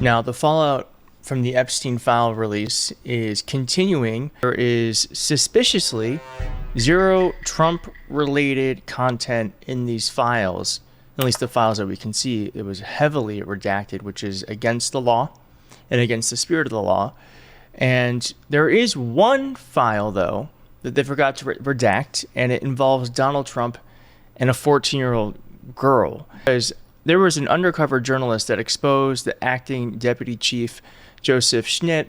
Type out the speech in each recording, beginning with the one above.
Now, the fallout from the Epstein file release is continuing. There is suspiciously zero Trump related content in these files. At least the files that we can see, it was heavily redacted, which is against the law and against the spirit of the law. And there is one file, though, that they forgot to redact, and it involves Donald Trump and a 14-year-old girl. Because there was an undercover journalist that exposed the acting deputy chief, Joseph Schnitt,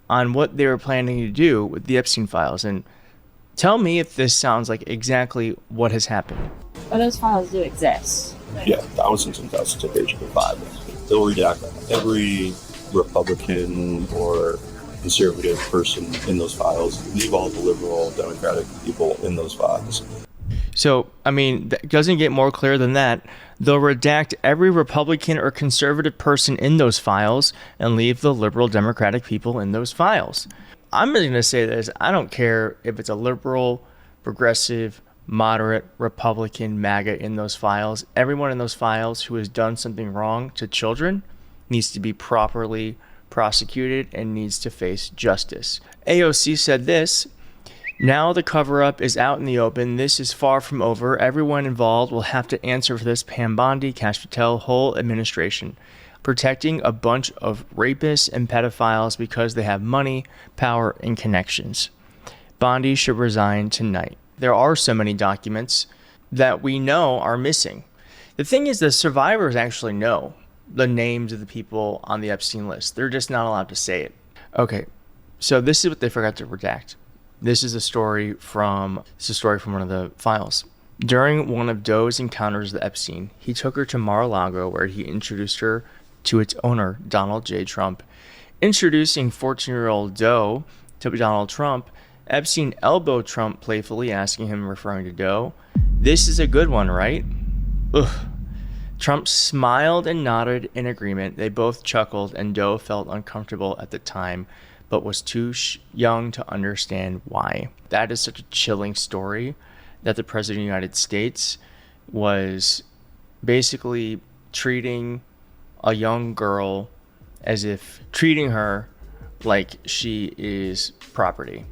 on what they were planning to do with the Epstein files. And tell me if this sounds like exactly what has happened. Well, those files do exist. Yeah, thousands and thousands of pages of files. They'll redact every Republican or conservative person in those files, leave all the liberal, Democratic people in those files. So, I mean, that doesn't get more clear than that. They'll redact every Republican or conservative person in those files and leave the liberal Democratic people in those files. I'm just going to say this. I don't care if it's a liberal, progressive, moderate, Republican, MAGA in those files. Everyone in those files who has done something wrong to children needs to be properly prosecuted and needs to face justice. AOC said this: "Now the cover-up is out in the open. This is far from over. Everyone involved will have to answer for this. Pam Bondi, Kash Patel, whole administration. Protecting a bunch of rapists and pedophiles because they have money, power, and connections. Bondi should resign tonight." There are so many documents that we know are missing. The thing is, the survivors actually know the names of the people on the Epstein list. They're just not allowed to say it. Okay, so this is what they forgot to redact. This is a story from one of the files. During one of Doe's encounters with Epstein, he took her to Mar-a-Lago, where he introduced her to its owner, Donald J. Trump. Introducing 14-year-old Doe to Donald Trump, Epstein elbowed Trump playfully, asking him, referring to Doe, "This is a good one, right?" Ugh. Trump smiled and nodded in agreement. They both chuckled, and Doe felt uncomfortable at the time, but was too young to understand why. That is such a chilling story, that the President of the United States was basically treating a young girl as if treating her like she is property.